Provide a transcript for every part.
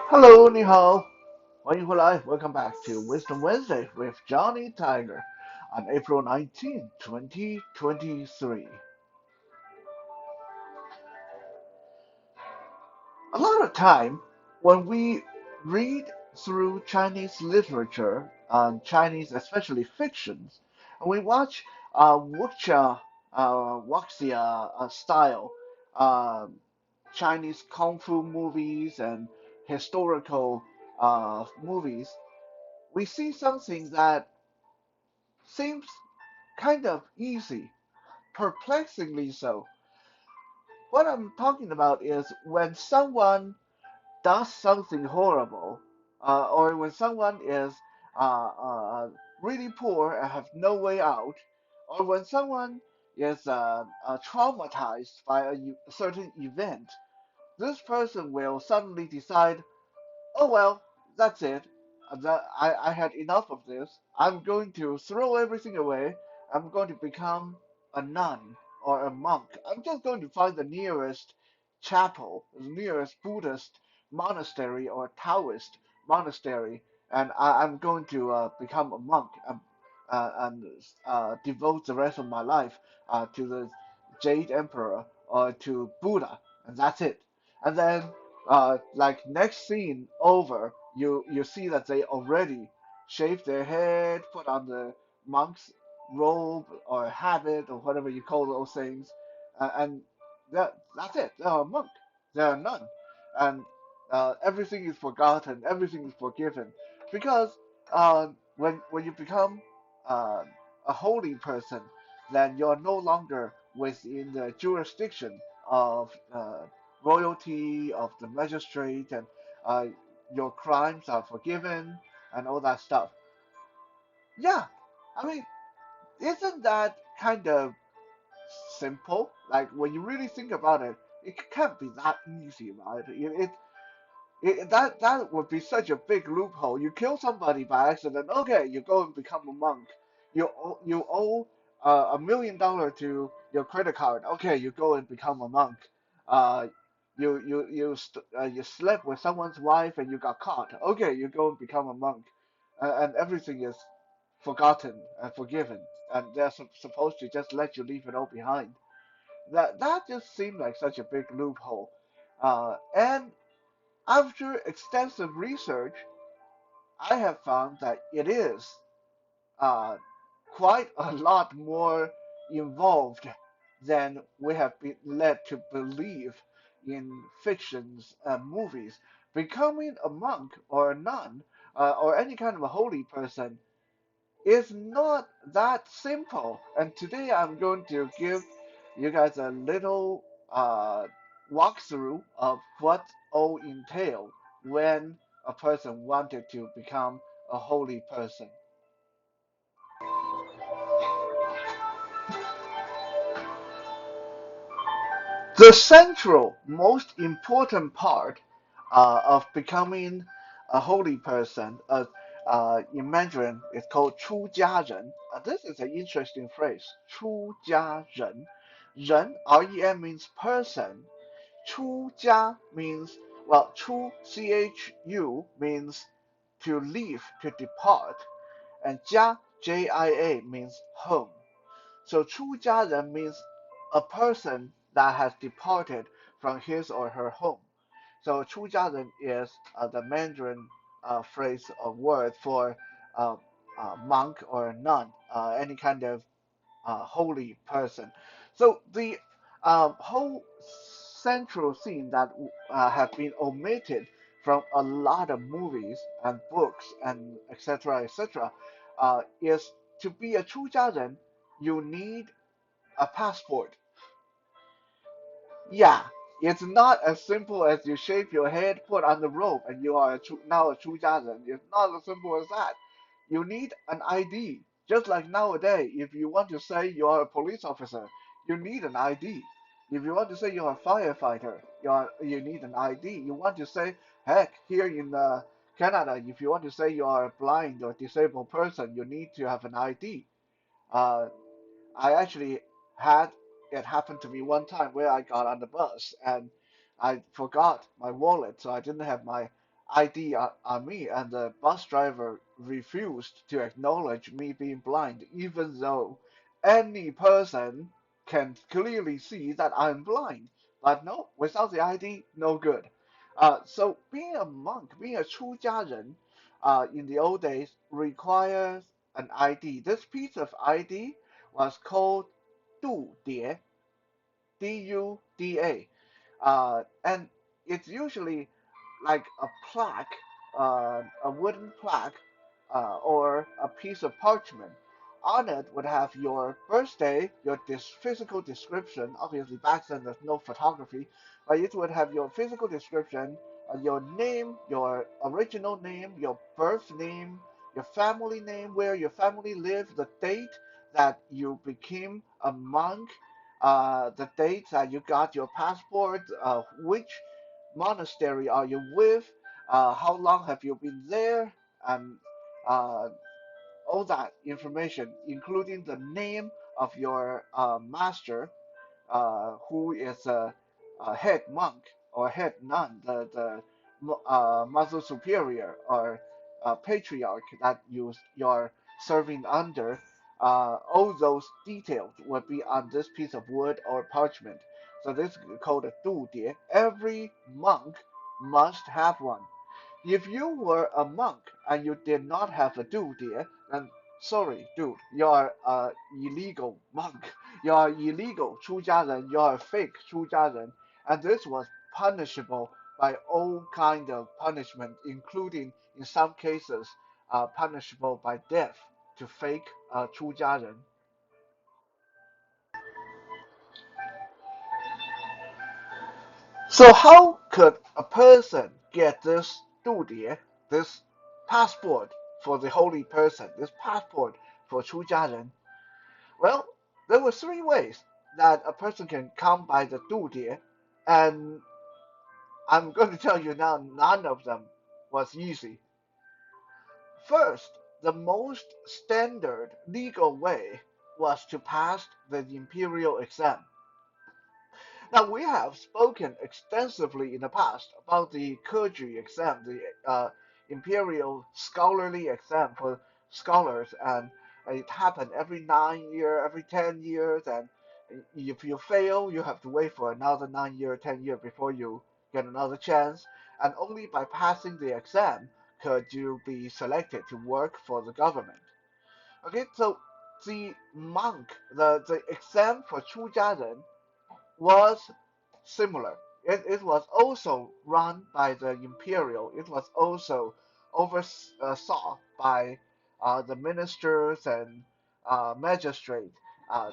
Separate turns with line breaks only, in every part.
Hello, 你好，欢迎回来. Welcome back to Wisdom Wednesday with Johnny Tiger on April 19, 2023. A lot of time when we read through Chinese literature, Chinese especially fictions, and we watch wuxia style uh, Chinese kung fu movies and historical movies, we see something that seems kind of easy, perplexingly so. What I'm talking about is when someone does something horrible, or when someone is really poor and have no way out, or when someone is traumatized by a certain event, this person will suddenly decide, oh well, that's it. I had enough of this. I'm going to throw everything away. I'm going to become a nun or a monk. I'm just going to find the nearest chapel, the nearest Buddhist monastery or Taoist monastery, and I'm going to become a monk and devote the rest of my life to the Jade Emperor or to Buddha, and that's it. And then like next scene over, you see that they already shaved their head, put on the monk's robe or habit or whatever you call those things, and that's it. They're a monk. They're a nun, and everything is forgotten. Everything is forgiven, because when you become uh, a holy person, then you're no longer within the jurisdiction of royalty, of the magistrate, and uh, your crimes are forgiven and all that stuff. Yeah, I mean, isn't that kind of simple? Like when you really think about it, it can't be that easy, right? That would be such a big loophole. You kill somebody by accident, okay, you go and become a monk. You owe $1 million to your credit card, okay, you go and become a monk. Uh, you slept with someone's wife and you got caught, okay, you go and become a monk, and everything is forgotten and forgiven, and they're supposed to just let you leave it all behind. That just seemed like such a big loophole. And after extensive research, I have found that it is uh, quite a lot more involved than we have been led to believe in fictions and movies. Becoming a monk or a nun or any kind of a holy person is not that simple. And today I'm going to give you guys a little walkthrough of what all entail when a person wanted to become a holy person. The central, most important part of becoming a holy person, in Mandarin, it's called 出家人. This is an interesting phrase, 出家人. Ren, R-E-N means person. 出家 means, well, 出, C-H-U, means to leave, to depart. And 家, J-I-A, means home. So 出家人 means a person that has departed from his or her home. So 出家人 is the Mandarin phrase or word for uh, monk or nun, any kind of holy person. So the whole central theme that have been omitted from a lot of movies and books and etc. Is to be a 出家人, you need a passport. Yeah, it's not as simple as you shave your head, put on the robe, and you are now a 出家人. It's not as simple as that. You need an ID. Just like nowadays, if you want to say you are a police officer, you need an ID. If you want to say you're a firefighter, you need an ID. You want to say, heck, here in Canada, if you want to say you are a blind or disabled person, you need to have an ID. Uh, I actually had it happened to me one time where I got on the bus and I forgot my wallet, so I didn't have my ID on me, and the bus driver refused to acknowledge me being blind, even though any person can clearly see that I'm blind. But no, without the ID, no good. So being a monk, being a 出家人, in the old days requires an ID. This piece of ID was called 度牒, DUDA, and it's usually like a plaque, a wooden plaque, or a piece of parchment. On it would have your birthday, your physical description. Obviously, back then there's no photography, but it would have your physical description, your name, your original name, your birth name, your family name, where your family lived, the date that you became a monk, the date that you got your passport, which monastery are you with, how long have you been there, and uh, all that information, including the name of your master, who is a head monk or head nun, the mother superior or patriarch that you're serving under. All those details would be on this piece of wood or parchment. So this is called a 度牒. Every monk must have one. If you were a monk and you did not have a 度牒, then sorry, dude, you're a illegal monk. You're illegal 出家人. You're a fake 出家人, and this was punishable by all kind of punishment, including in some cases, punishable by death to fake 出家人. So how could a person get this 度牒, this passport for the holy person, this passport for 出家人? Well, there were three ways that a person can come by the 度牒, and I'm going to tell you now, none of them was easy. First, the most standard legal way was to pass the imperial exam. Now, we have spoken extensively in the past about the Keju exam, the imperial scholarly exam for scholars, and it happened every 9 years, every 10 years, and if you fail, you have to wait for another 9 years, 10 years before you get another chance, and only by passing the exam could you be selected to work for the government. Okay, so the monk, the exam for 出家人 was similar. It was also run by the imperial. It was also oversaw by the ministers and magistrate. Uh,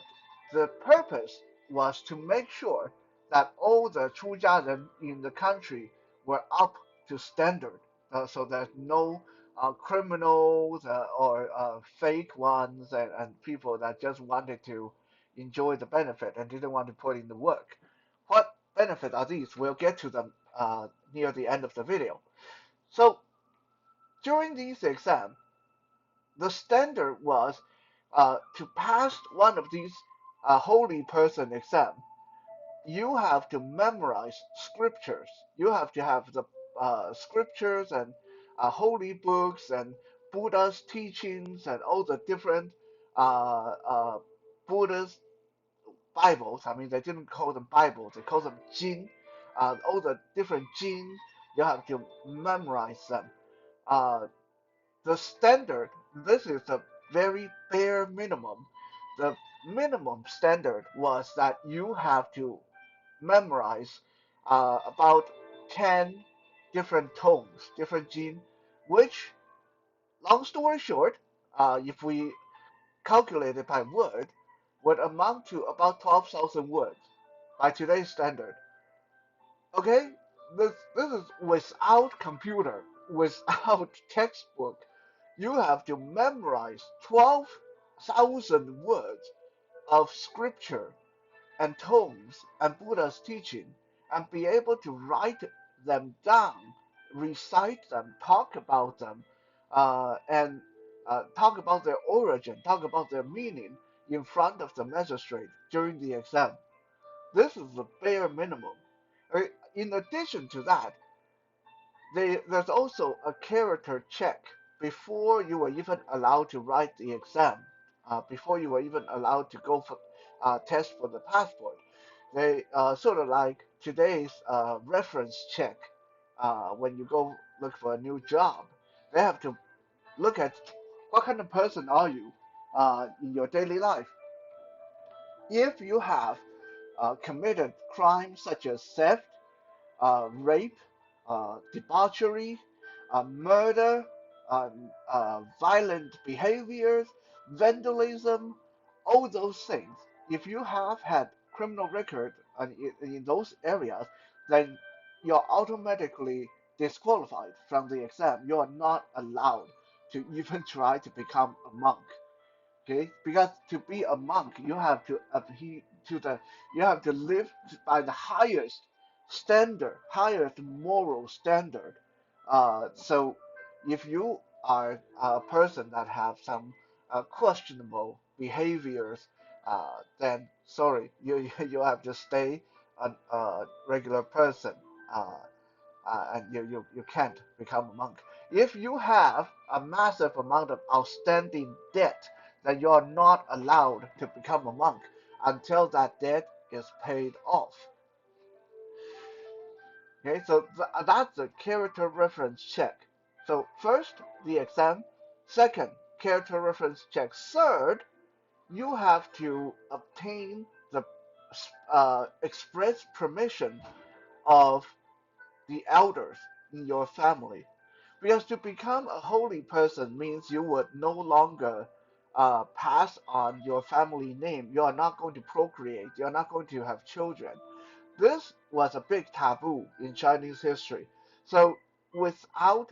the purpose was to make sure that all the 出家人 in the country were up to standard, so that no criminals or fake ones and people that just wanted to enjoy the benefit and didn't want to put in the work. What benefit are these? We'll get to them near the end of the video. So during these exams, the standard was to pass one of these holy person exam. You have to memorize scriptures. You have to have the scriptures and holy books and Buddha's teachings and all the different Buddha's Bibles. I mean, they didn't call them Bibles; they called them Jin. All the different Jin, you have to memorize them. Uh, the standard. This is the very bare minimum. The minimum standard was that you have to memorize about 10 different tones, different Jin, which, long story short, if we calculate it by word, would amount to about 12,000 words by today's standard. Okay, this is without computer, without textbook. You have to memorize 12,000 words of scripture and tomes and Buddha's teaching and be able to write them down, recite them, talk about them, and talk about their origin, talk about their meaning in front of the magistrate during the exam. This is the bare minimum. In addition to that, there's also a character check before you were even allowed to write the exam, before you were even allowed to go for test for the passport. They sort of like today's reference check when you go look for a new job. They have to look at what kind of person are you in your daily life. If you have committed crimes such as theft, rape, debauchery, murder, violent behaviors, vandalism, all those things. If you have had criminal record in those areas, then you're automatically disqualified from the exam. You are not allowed to even try to become a monk. Okay, because to be a monk, you have to adhere to the, you have to live by the highest standard, highest moral standard. So if you are a person that have some questionable behaviors, then sorry, you have to stay a regular person. Uh, and you can't become a monk. If you have a massive amount of outstanding debt, then you are not allowed to become a monk until that debt is paid off. Okay, so that's the character reference check. So first, the exam. Second, character reference check. Third, you have to obtain the express permission of the elders in your family. Because to become a holy person means you would no longer pass on your family name. You are not going to procreate. You are not going to have children. This was a big taboo in Chinese history. So, without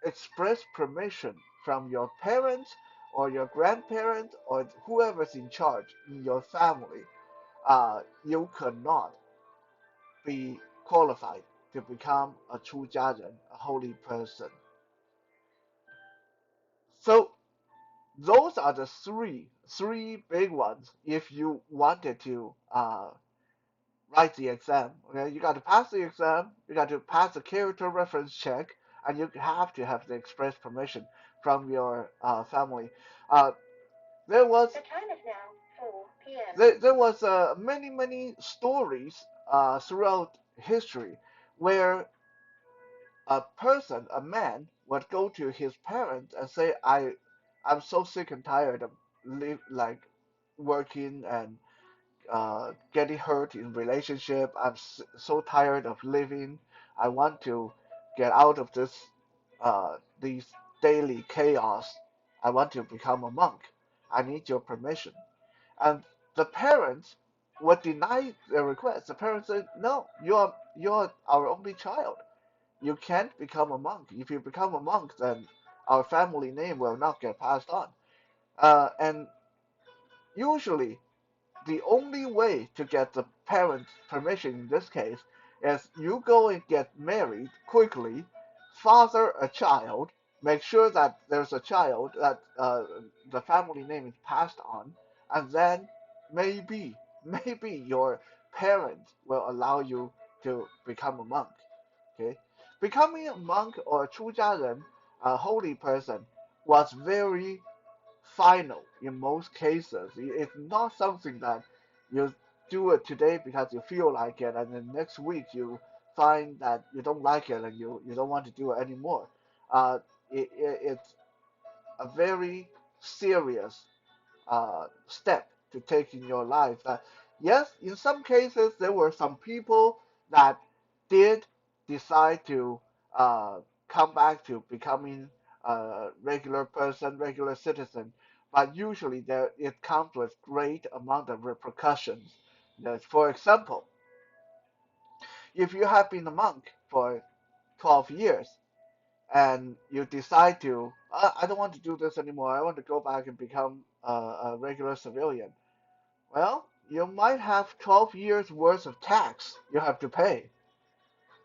express permission from your parents or your grandparents or whoever's in charge in your family, you could not be qualified to become a 出家人, a holy person. So those are the three big ones. If you wanted to write the exam, okay, you got to pass the exam, you got to pass the character reference check, and you have to have the express permission from your family. Uh, there was
The time is now 4 p.m.
there was many stories throughout history where a person, a man, would go to his parents and say, I'm so sick and tired of like working and getting hurt in relationship. I'm so tired of living. I want to get out of these daily chaos. I want to become a monk. I need your permission. And the parents would deny their request. The parents said, no, you're our only child. You can't become a monk. If you become a monk, then our family name will not get passed on. And usually, the only way to get the parents' permission in this case is you go and get married quickly, father a child, make sure that there's a child, that the family name is passed on, and then maybe, maybe your parents will allow you to become a monk. Okay, becoming a monk or a 出家人, a holy person, was very final in most cases. It's not something that you do it today because you feel like it, and then next week you find that you don't like it and you don't want to do it anymore. Uh, it's a very serious step to take in your life. Yes, in some cases, there were some people that did decide to uh, come back to becoming a regular person, regular citizen, but usually it comes with great amount of repercussions. For example, if you have been a monk for 12 years and you decide to, I don't want to do this anymore, I want to go back and become a regular civilian. Well, you might have 12 years worth of tax you have to pay.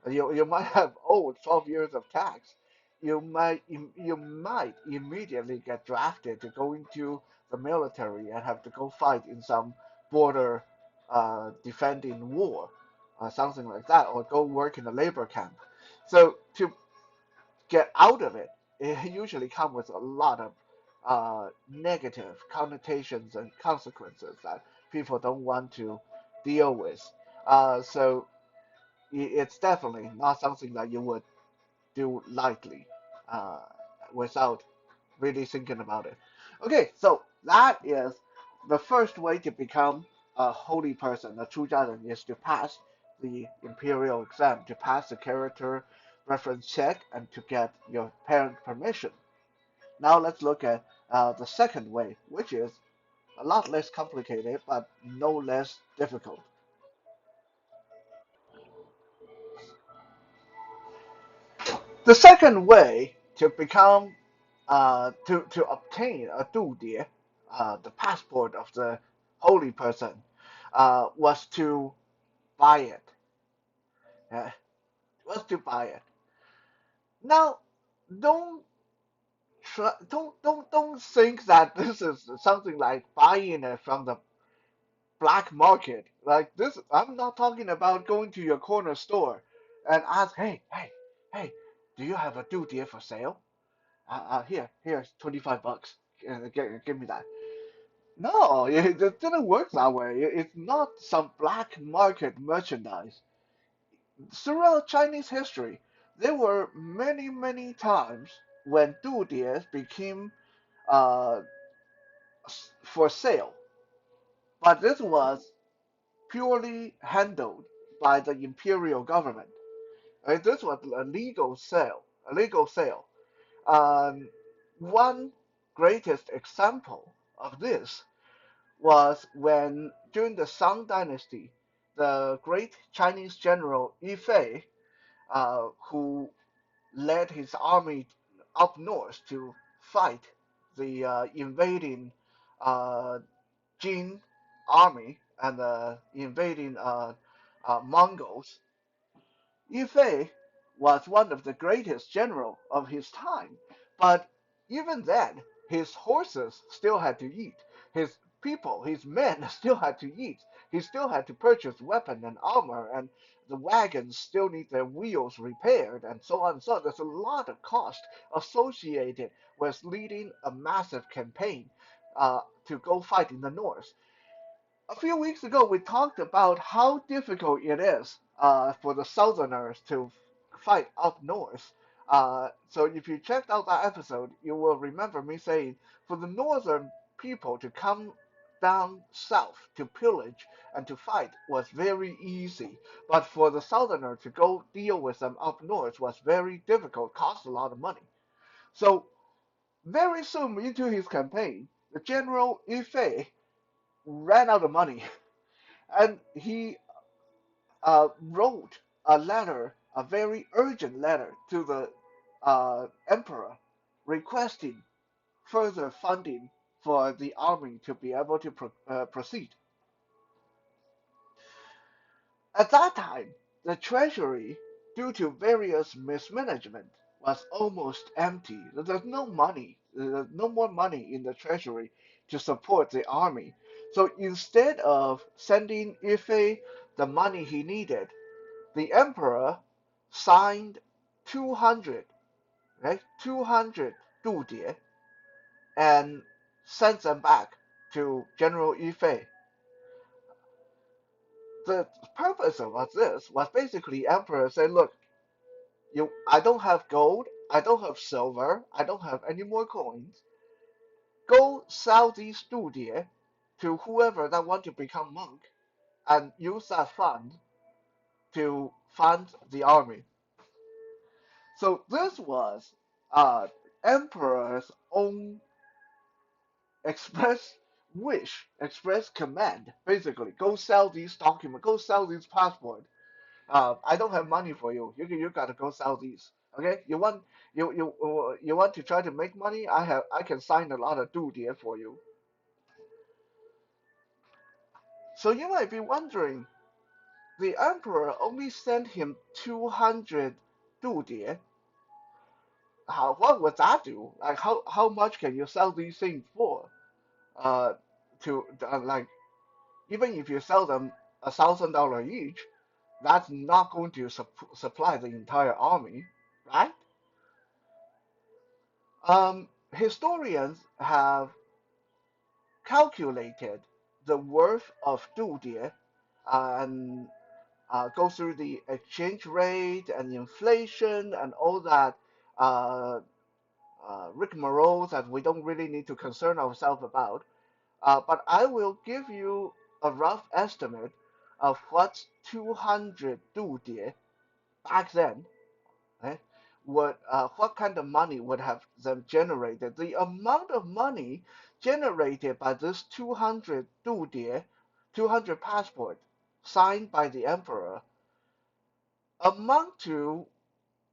You might have owed 12 years of tax. You might immediately get drafted to go into the military and have to go fight in some border defending war, something like that, or go work in a labor camp. So to get out of it, it usually comes with a lot of negative connotations and consequences that people don't want to deal with. So it's definitely not something that you would do lightly uh, without really thinking about it. Okay, so that is the first way to become a holy person, a true Zhadan, is to pass the imperial exam, to pass the character reference check, and to get your parent permission. Now let's look at the second way, which is a lot less complicated but no less difficult. The second way to become to obtain a dude, the passport of the holy person, was to buy it. Uh, was to buy it. Now, don't don't think that this is something like buying it from the black market. Like this, I'm not talking about going to your corner store and ask, hey, do you have a dude for sale? Here's 25 bucks. Give me that. No, it didn't work that way. It's not some black market merchandise. Throughout Chinese history, there were many times when dudies became uh, for sale, but this was purely handled by the imperial government. This was a legal sale, a legal sale. Um, One greatest example of this was when during the Song Dynasty, the great Chinese general Yi Fei, who led his army up north to fight the invading uh, Jin army and the invading Mongols. Yu Fei was one of the greatest generals of his time, but even then, his horses still had to eat. His people, his men still had to eat. He still had to purchase weapon and armor, and the wagons still need their wheels repaired, and so on. So there's a lot of cost associated with leading a massive campaign to go fight in the north. A few weeks ago, we talked about how difficult it is for the Southerners to fight up north. So if you checked out that episode, you will remember me saying for the Northern people to come down south to pillage and to fight was very easy, but for the Southerner to go deal with them up north was very difficult, cost a lot of money. So very soon into his campaign, the General Yu Fei ran out of money and he wrote a letter, a very urgent letter to the emperor, requesting further funding for the army to be able to proceed. At that time, the treasury, due to various mismanagement, was almost empty. There's no money, there's no more money in the treasury to support the army. So instead of sending Ife the money he needed, the emperor signed 200, right, 200 dudie and sent them back to General Yifei. The purpose of this was basically emperor said, look, I don't have gold, I don't have silver, I don't have any more coins. Go sell these dudie to whoever that want to become monk and use that fund to fund the army. So this was emperor's own express wish, express command. Basically, go sell these documents, go sell these passport. I don't have money for you. You gotta go sell these. Okay, you want to try to make money? I can sign a lot of duty for you. So you might be wondering, the emperor only sent him 200 duty. What would that do? Like how much can you sell these things for? Uh, to like Even if you sell them $1,000 each, that's not going to supply the entire army, right? Historians have calculated the worth of 度碟 and go through the exchange rate and inflation and all that uh, rigmarole that we don't really need to concern ourselves about. But I will give you a rough estimate of what's 200 度碟 back then. Okay? What kind of money would have them generated? The amount of money generated by this 200 度碟, 200 passport signed by the emperor amount to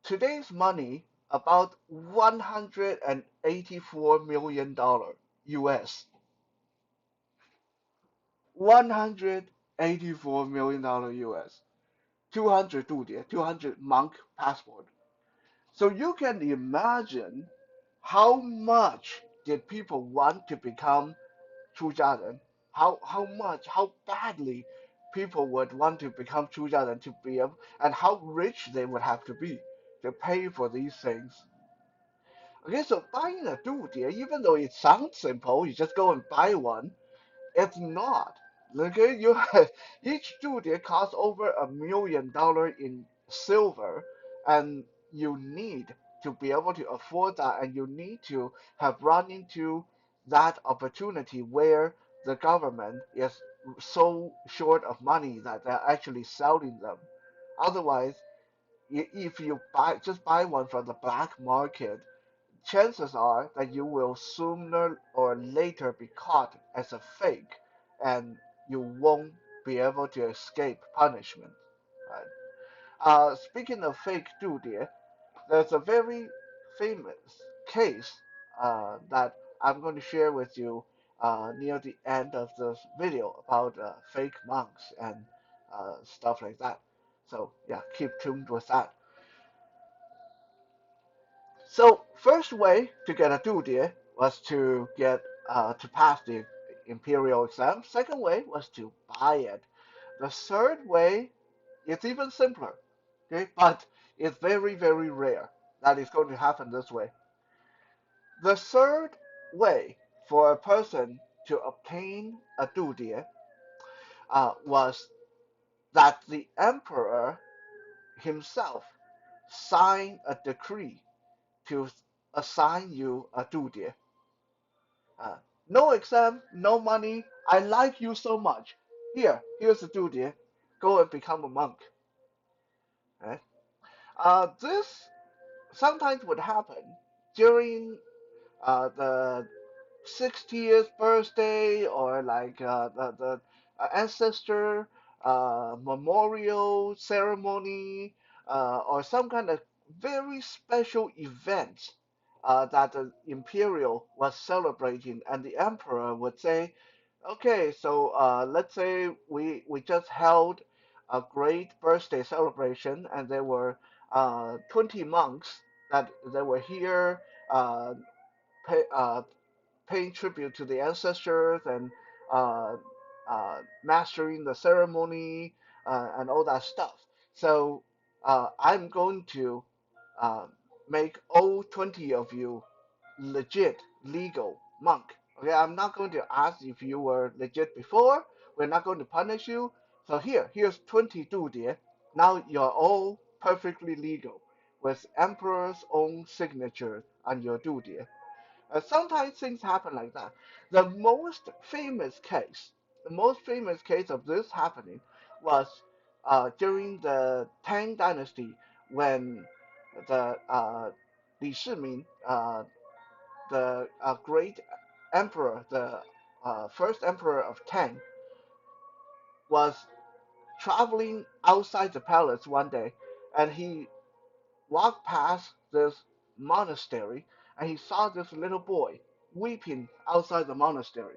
today's money about $184 million US. $184 million US. 200 度碟, 200 monk passport. So you can imagine how much did people want to become 出家人? How badly people would want to become 出家人 to be able, and how rich they would have to be to pay for these things. Okay, so buying a 度碟, even though it sounds simple, you just go and buy one, it's not. Okay, you have, each 度碟 costs over $1 million in silver, and you need to be able to afford that, and you need to have run into that opportunity where the government is so short of money that they're actually selling them. Otherwise, if you buy one from the black market, chances are that you will sooner or later be caught as a fake, and you won't be able to escape punishment. Right? Speaking of fake 度碟, there's a very famous case that I'm going to share with you near the end of this video about fake monks and stuff like that. So yeah, keep tuned with that. So first way to get a 度碟 was to get to pass the imperial exam. Second way was to buy it. The third way is even simpler, okay, but it's very very rare that it's going to happen this way. The third way for a person to obtain a 度碟 was that the emperor himself signed a decree to assign you a 度碟. Uh, no exam, no money. I like you so much. Here's the 度碟. Go and become a monk. Right? This sometimes would happen during the 60th birthday, or like the ancestor memorial ceremony, or some kind of very special event that the imperial was celebrating, and the emperor would say, okay, so let's say we just held a great birthday celebration, and there were 20 monks that they were here uh, pay, paying tribute to the ancestors, and uh, mastering the ceremony and all that stuff. So I'm going to uh, make all 20 of you legit, legal monk. Okay, I'm not going to ask if you were legit before. We're not going to punish you. So here's 20 度碟. Now you're all perfectly legal with emperor's own signature on your 度碟. Sometimes things happen like that. The most famous case, the most famous case of this happening was during the Tang Dynasty, when the Li Shiming, the great emperor, the first emperor of Tang, was traveling outside the palace one day, and he walked past this monastery, and he saw this little boy weeping outside the monastery.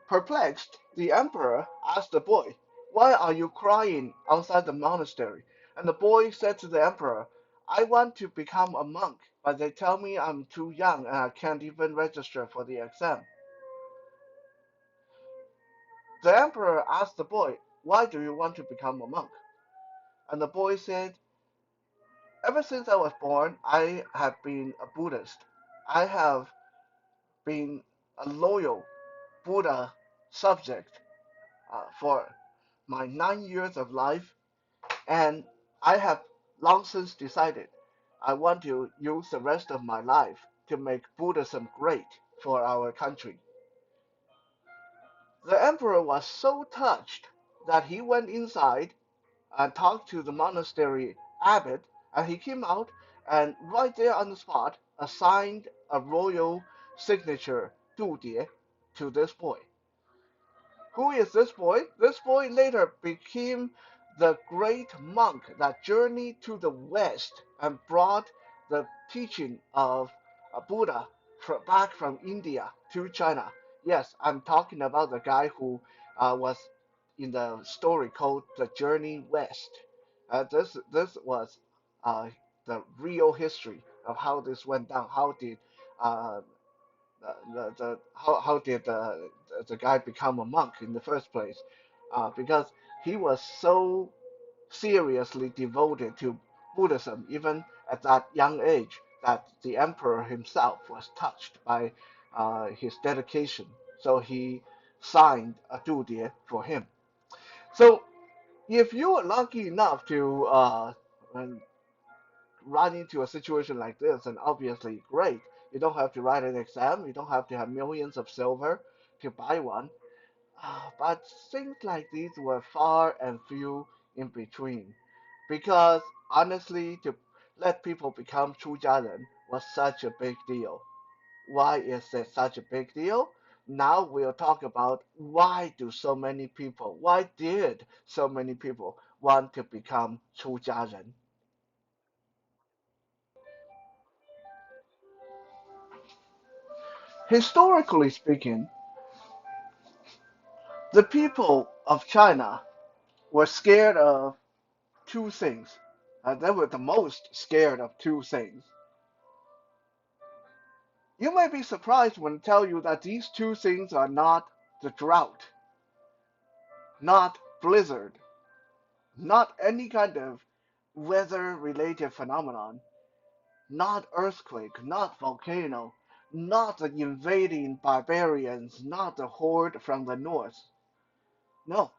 Perplexed, the emperor asked the boy, "Why are you crying outside the monastery?" And the boy said to the emperor, "I want to become a monk, but they tell me I'm too young and I can't even register for the exam." The emperor asked the boy, "Why do you want to become a monk?" And the boy said, "Ever since I was born, I have been a Buddhist. I have been a loyal Buddha subject for my 9 years of life, and I have long since decided I want to use the rest of my life to make Buddhism great for our country." The emperor was so touched that he went inside and talked to the monastery abbot, and he came out and right there on the spot assigned a royal signature 度牒 to this boy. Who is this boy? This boy later became the great monk that journeyed to the west and brought the teaching of Buddha back from India to China. Yes, I'm talking about the guy who was in the story called The Journey West. This was uh, the real history of how this went down. How did uh, how did the guy become a monk in the first place? Because he was so seriously devoted to Buddhism, even at that young age, that the emperor himself was touched by his dedication. So he signed a 度牒 for him. So if you are lucky enough to run into a situation like this, and obviously great. You don't have to write an exam. You don't have to have millions of silver to buy one. But things like these were far and few in between, because honestly, to let people become 出家人 was such a big deal. Why is it such a big deal? Now we'll talk about why did so many people want to become 出家人? Historically speaking, the people of China were scared of two things. They were the most scared of two things. You may be surprised when I tell you that these two things are not the drought, not blizzard, not any kind of weather related phenomenon, not earthquake, not volcano, not the invading barbarians, not the horde from the north. No.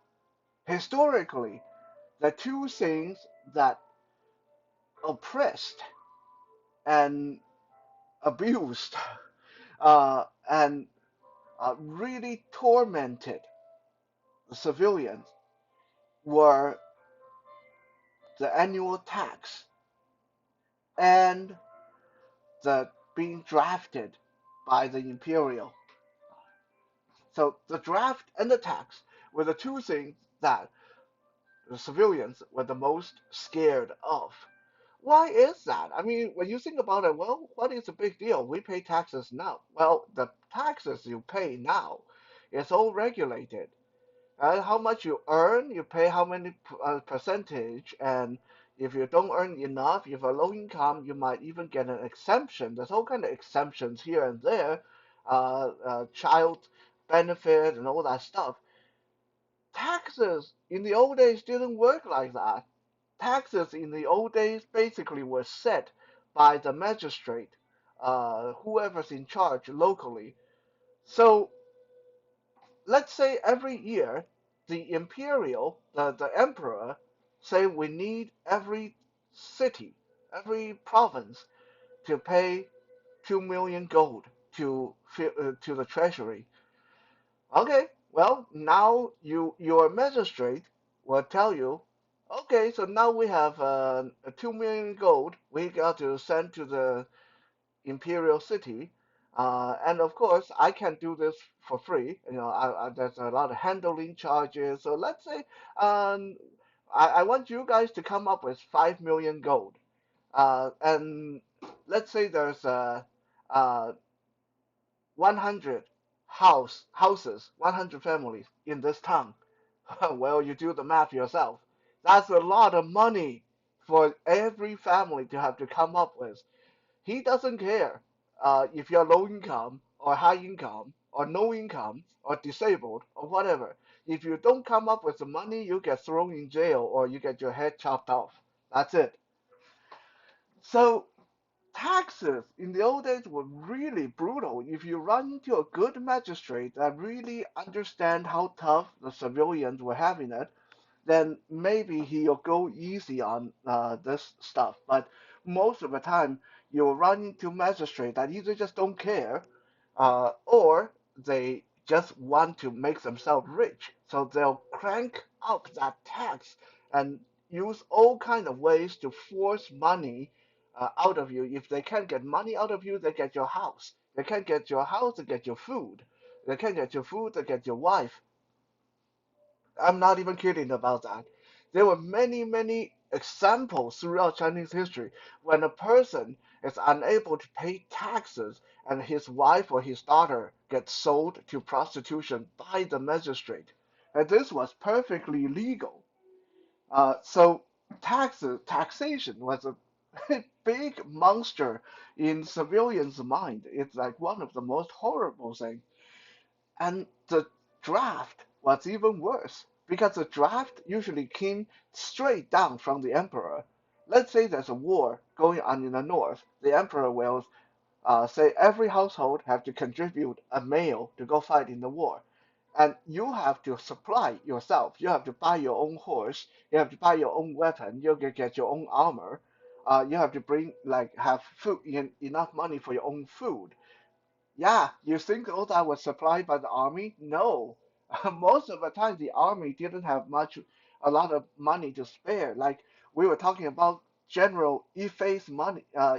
Historically, the two things that oppressed and abused and really tormented the civilians were the annual tax and the being drafted by the imperial. So the draft and the tax were the two things that the civilians were the most scared of. Why is that? I mean, when you think about it, well, what is the big deal? We pay taxes now. Well, the taxes you pay now is all regulated. How much you earn, you pay how many percentage, and if you don't earn enough, if you're low income, you might even get an exemption. There's all kind of exemptions here and there, child benefit and all that stuff. Taxes in the old days didn't work like that. Taxes in the old days basically were set by the magistrate, whoever's in charge locally. So let's say every year the emperor say we need every city, every province to pay 2 million gold to the treasury. Okay, well now your magistrate will tell you, okay, so now we have 2 million gold we got to send to the imperial city. And of course, I can do this for free. There's a lot of handling charges. So let's say I want you guys to come up with 5 million gold. And let's say there's 100 houses, 100 families in this town. Well, you do the math yourself. That's a lot of money for every family to have to come up with. He doesn't care if you're low income or high income or no income or disabled or whatever. If you don't come up with the money, you get thrown in jail or you get your head chopped off. That's it. So taxes in the old days were really brutal. If you run into a good magistrate that really understand how tough the civilians were having it, then maybe he'll go easy on this stuff. But most of the time, you'll run into magistrate that either just don't care, or they just want to make themselves rich. So they'll crank up that tax and use all kind of ways to force money out of you. If they can't get money out of you, they get your house. They can't get your house, they get your food. They can't get your food, they get your wife. I'm not even kidding about that. There were many, many examples throughout Chinese history when a person is unable to pay taxes and his wife or his daughter gets sold to prostitution by the magistrate. And this was perfectly legal. So taxation was a big monster in civilians' mind. It's like one of the most horrible things. And the draft was even worse because the draft usually came straight down from the emperor. Let's say there's a war going on in the north. The emperor will say every household have to contribute a male to go fight in the war. And you have to supply yourself. You have to buy your own horse. You have to buy your own weapon. You can get your own armor. You have to bring like have food enough money for your own food. Yeah, you think all that was supplied by the army? No. Most of the time, the army didn't have a lot of money to spare. Like we were talking about, General Yifei's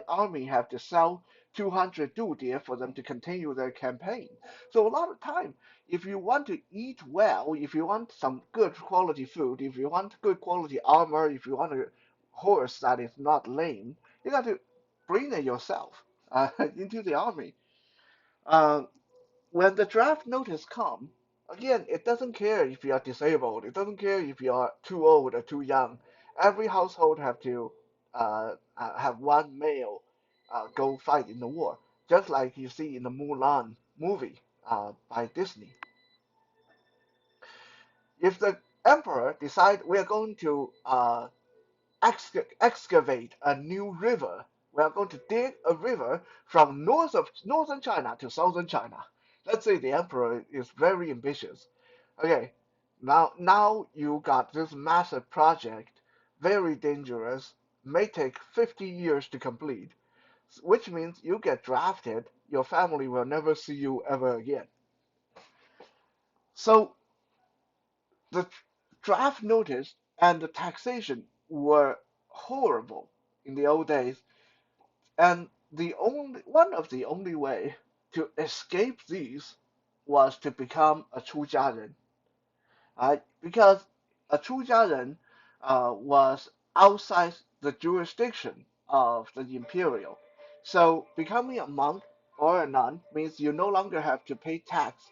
army have to sell 200 dudia for them to continue their campaign. So a lot of time, if you want to eat well, if you want some good quality food, if you want good quality armor, if you want a horse that is not lame, you got to bring it yourself into the army. Uh, when the draft notice come, again, it doesn't care if you are disabled. It doesn't care if you are too old or too young. Every household have to have one male go fight in the war, just like you see in the Mulan movie by Disney. If the emperor decide we are going to excavate a new river. We are going to dig a river from northern China to southern China. Let's say the emperor is very ambitious. Okay, now you got this massive project, very dangerous, may take 50 years to complete, which means you get drafted, your family will never see you ever again. So the draft notice and the taxation were horrible in the old days. And the only one of the only way to escape these was to become a 出家人. Because a 出家人 was outside the jurisdiction of the imperial. So becoming a monk or a nun means you no longer have to pay tax.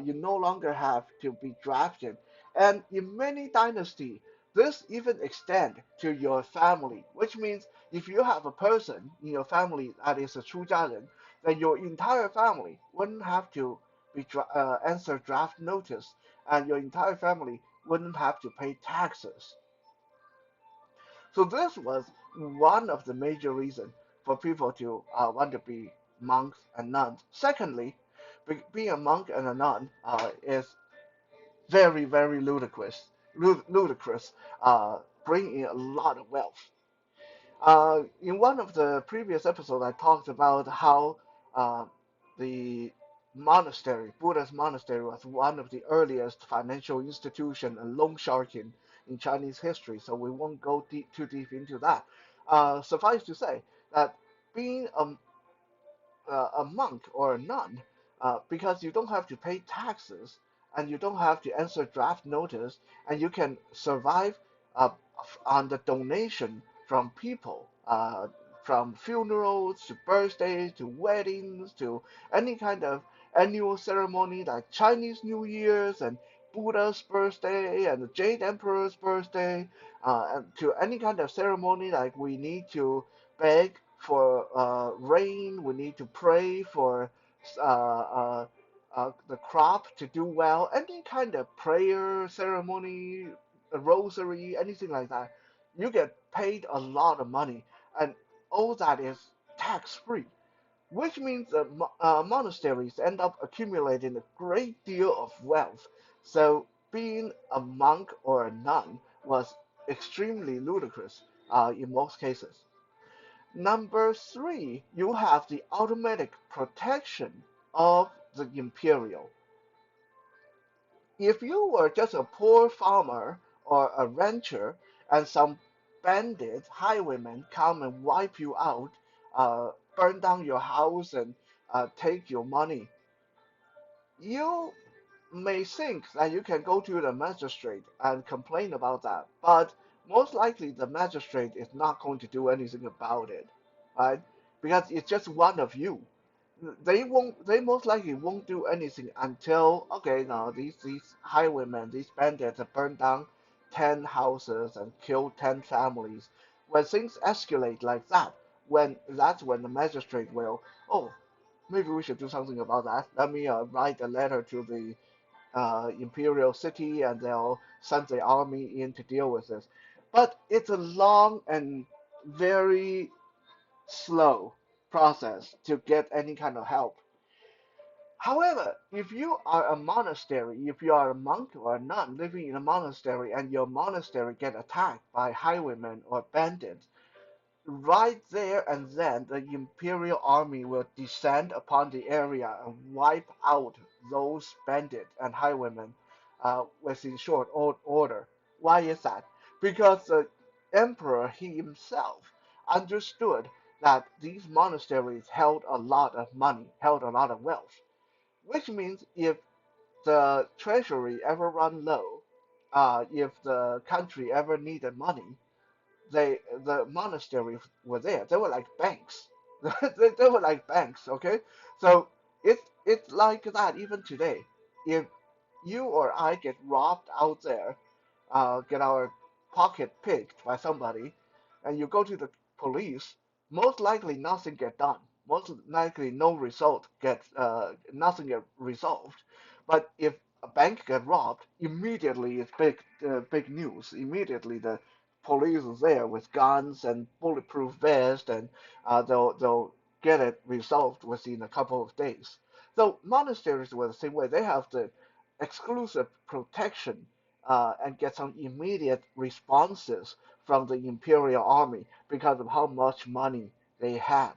You no longer have to be drafted. And in many dynasties, this even extend to your family, which means if you have a person in your family that is a 出家人, then your entire family wouldn't have to answer draft notice and your entire family wouldn't have to pay taxes. So this was one of the major reasons for people to want to be monks and nuns. Secondly, being a monk and a nun is very, very ludicrous. Ludicrous, bringing a lot of wealth. In one of the previous episodes, I talked about how uh, the Buddha's monastery, was one of the earliest financial institution and loan sharking in Chinese history. So we won't go too deep into that. Suffice to say that being a monk or a nun, because you don't have to pay taxes and you don't have to answer draft notice, and you can survive uh, on the donation from people, from funerals to birthdays to weddings to any kind of annual ceremony like Chinese New Year's and Buddha's birthday and the Jade Emperor's birthday, and to any kind of ceremony like we need to beg for rain. We need to pray for uh, uh, the crop to do well, any kind of prayer ceremony, a rosary, anything like that, you get paid a lot of money, and all that is tax free, which means that monasteries end up accumulating a great deal of wealth. So being a monk or a nun was extremely ludicrous in most cases. Number three, you have the automatic protection of the imperial. If you were just a poor farmer or a rancher and some bandits, highwaymen come and wipe you out, burn down your house and take your money, you may think that you can go to the magistrate and complain about that, but most likely the magistrate is not going to do anything about it, right? Because it's just one of you. They most likely won't do anything until, okay, now these highwaymen, these bandits have burned down 10 houses and killed 10 families. When things escalate like that, that's when the magistrate will, oh, maybe we should do something about that. Let me write a letter to the imperial city, and they'll send the army in to deal with this. But it's a long and very slow process to get any kind of help. However, if you are a monastery, if you are a monk or a nun living in a monastery and your monastery get attacked by highwaymen or bandits, right there and then the imperial army will descend upon the area and wipe out those bandits and highwaymen within short order. Why is that? Because the emperor himself understood that these monasteries held a lot of money, held a lot of wealth, which means if the treasury ever run low, if the country ever needed money, the monasteries were there. They were like banks. They were like banks. Okay, so it's like that even today. If you or I get robbed out there, get our pocket picked by somebody, and you go to the police, most likely nothing get done. Most likely no result get nothing get resolved. But if a bank get robbed, immediately it's big news. Immediately the police is there with guns and bulletproof vests, and they'll get it resolved within a couple of days. So monasteries were the same way. They have the exclusive protection and get some immediate responses from the imperial army because of how much money they had.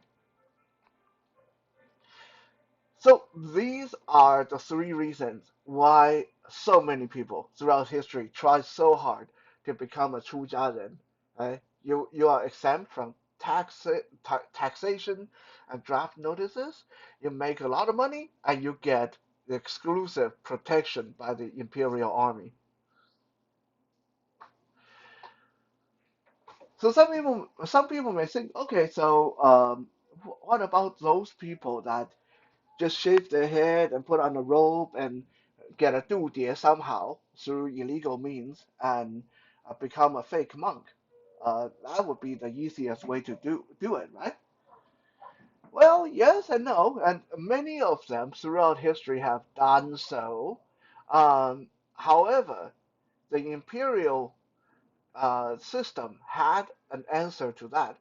So these are the three reasons why so many people throughout history try so hard to become a 出家人. Right? You are exempt from taxation and draft notices. You make a lot of money and you get the exclusive protection by the imperial army. So some people may think, okay, so what about those people that just shave their head and put on a robe and get a 度牒 somehow through illegal means and become a fake monk? That would be the easiest way to do it, right? Well, yes and no, and many of them throughout history have done so. However, the imperial system had an answer to that.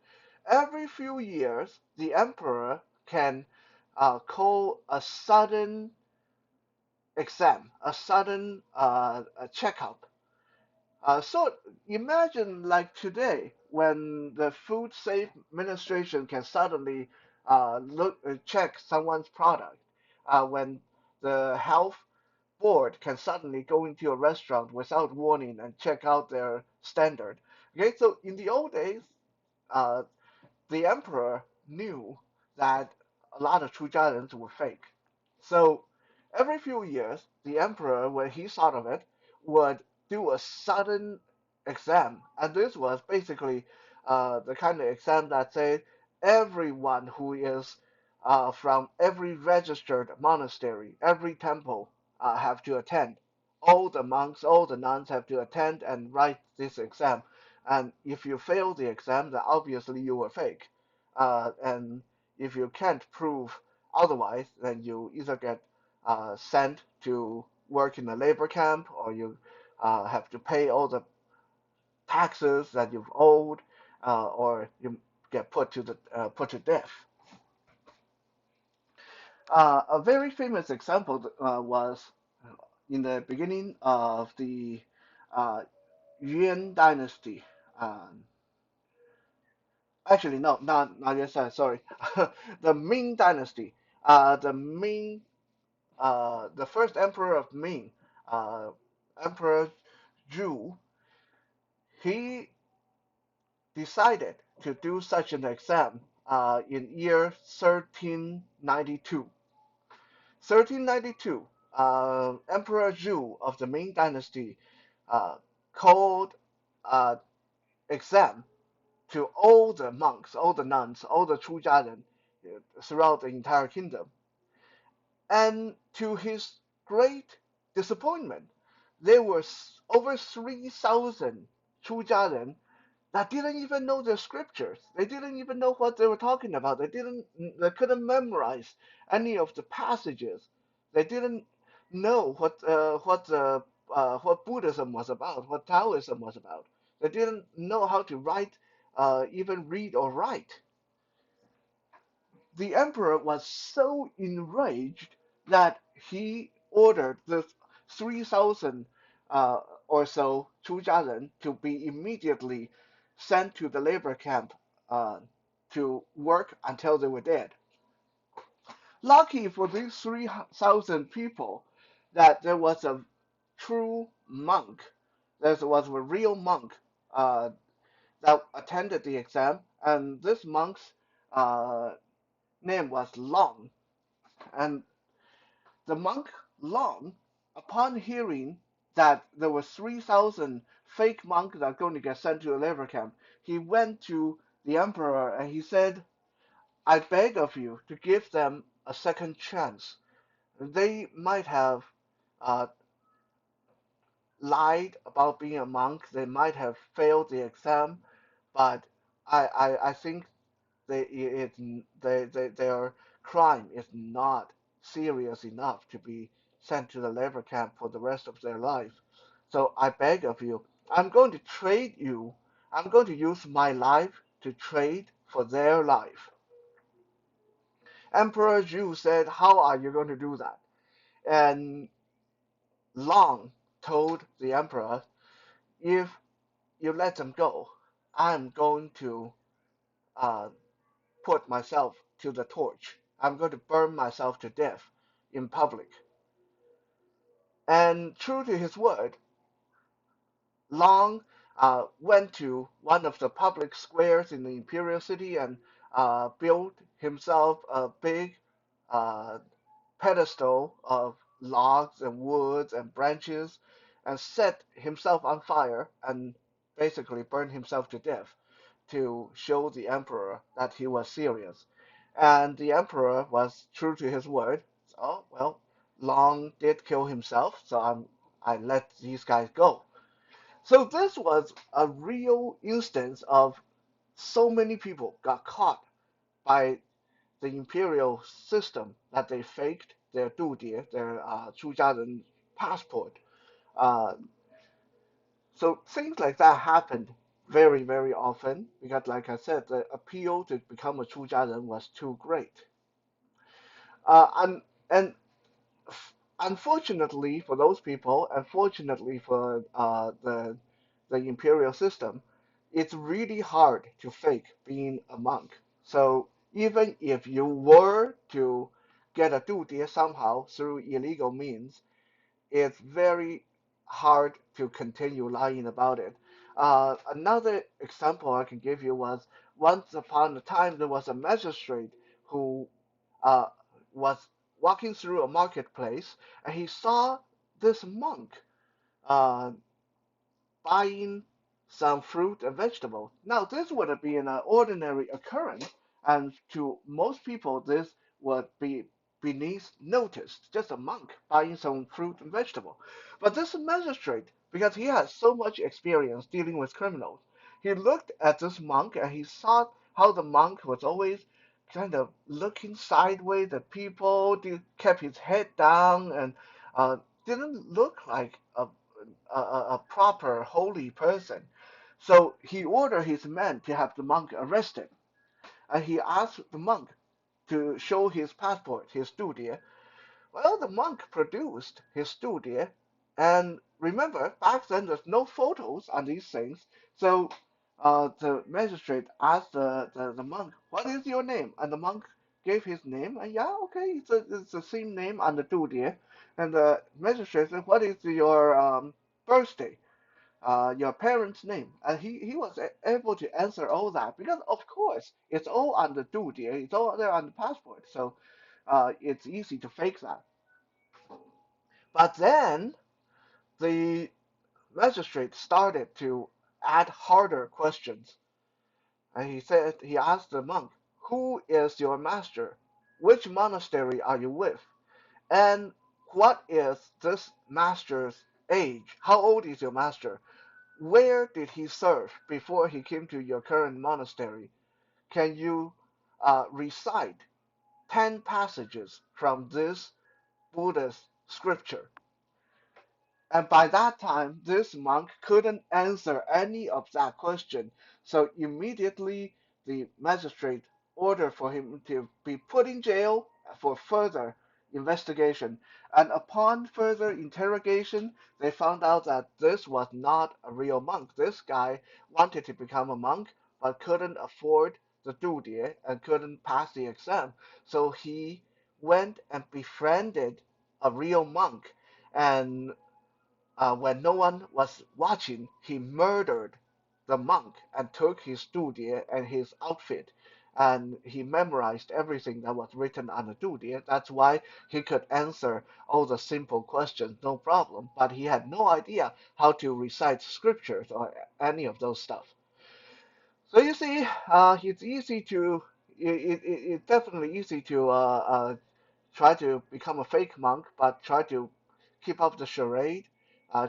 Every few years, the emperor can call a sudden exam, a sudden a checkup. So imagine like today when the Food Safe Administration can suddenly check someone's product, when the health board can suddenly go into a restaurant without warning and check out their standard. Okay, so in the old days, uh, the emperor knew that a lot of Chujians were fake. So every few years, the emperor, when he thought of it, would do a sudden exam. And this was basically the kind of exam that said everyone who is from every registered monastery, every temple, have to attend. All the monks, all the nuns have to attend and write this exam. And if you fail the exam, then obviously you were fake. And if you can't prove otherwise, then you either get sent to work in a labor camp, or you have to pay all the taxes that you've owed, or you get put to death. A very famous example was in the beginning of the uh, Yuan dynasty. Um, Actually, no, not Yuan dynasty. Sorry, the Ming dynasty. The first emperor of Ming, uh, Emperor Zhu, he decided to do such an exam in year 1392. 1392, Emperor Zhu of the Ming Dynasty uh, called uh, exam to all the monks, all the nuns, all the Chujiaren throughout the entire kingdom. And to his great disappointment, there were over 3,000 Chujiaren that didn't even know the scriptures. They didn't even know what they were talking about. They couldn't memorize any of the passages. They didn't know what Buddhism was about, what Taoism was about. They didn't know how to write, even read or write. The emperor was so enraged that he ordered the 3,000 or so Chujiaren to be immediately sent to the labor camp uh, to work until they were dead. Lucky for these 3,000 people that there was a true monk, there was a real monk that attended the exam, and this monk's uh, name was Long. And the monk Long, upon hearing that there were 3,000 fake monks that are going to get sent to a labor camp, he went to the emperor and he said, I beg of you to give them a second chance. They might have uh, lied about being a monk, they might have failed the exam, but I think their crime is not serious enough to be sent to the labor camp for the rest of their life. So I beg of you, I'm going to trade you. I'm going to use my life to trade for their life. Emperor Zhu said, how are you going to do that? And Long told the emperor, if you let them go, I'm going to uh, put myself to the torch. I'm going to burn myself to death in public. And true to his word, Long went to one of the public squares in the imperial city and built himself a big uh, pedestal of logs and woods and branches and set himself on fire and basically burned himself to death to show the emperor that he was serious. And the emperor was true to his word. So, well, Long did kill himself, so I let these guys go. So this was a real instance of so many people got caught by the imperial system that they faked their 度牒, their 出家人 passport. Uh, so things like that happened very, very often because, like I said, the appeal to become a 出家人 was too great. And unfortunately for those people, unfortunately for the imperial system, it's really hard to fake being a monk. So even if you were to get a 度牒 somehow through illegal means, it's very hard to continue lying about it. Another example I can give you was once upon a time there was a magistrate who uh, was walking through a marketplace and he saw this monk uh, buying some fruit and vegetables. Now, this would be an ordinary occurrence, and to most people, this would be beneath noticed. Just a monk buying some fruit and vegetable. But this magistrate, because he has so much experience dealing with criminals, he looked at this monk and he saw how the monk was always kind of looking sideways at people, kept his head down, and uh, didn't look like a proper holy person. So he ordered his men to have the monk arrested, and he asked the monk to show his passport, his studia. Well, the monk produced his studia, and remember, back then there's no photos on these things, so the magistrate asked the monk, "What is your name?" And the monk gave his name, and yeah, okay, it's the same name on the studia. And the magistrate said, "What is your birthday? Your parents' name?" And he was able to answer all that because, of course, it's all on the studia, it's all there on the passport, so it's easy to fake that. But then the magistrate started to add harder questions. And he asked the monk, "Who is your master? Which monastery are you with? And what is this master's age? How old is your master? Where did he serve before he came to your current monastery? Can you recite 10 passages from this Buddhist scripture?" And by that time, this monk couldn't answer any of that question. So immediately the magistrate ordered for him to be put in jail for further investigation. And upon further interrogation, they found out that this was not a real monk. This guy wanted to become a monk but couldn't afford the duty and couldn't pass the exam. So he went and befriended a real monk, and when no one was watching, he murdered the monk and took his studia and his outfit. And he memorized everything that was written on the studia. That's why he could answer all the simple questions, no problem. But he had no idea how to recite scriptures or any of those stuff. So you see, it's easy to, it's definitely easy to try to become a fake monk, but try to keep up the charade,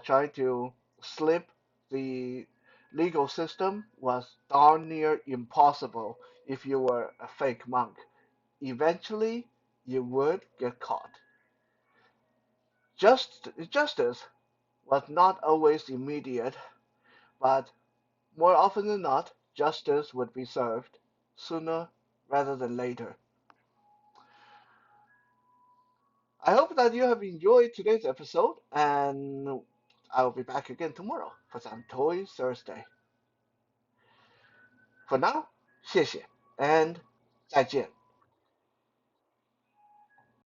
try to slip the legal system was darn near impossible if you were a fake monk. Eventually, you would get caught. Justice was not always immediate, but more often than not, justice would be served sooner rather than later. I hope that you have enjoyed today's episode, and I'll be back again tomorrow for some Toy Thursday. For now, 谢谢 and 再见。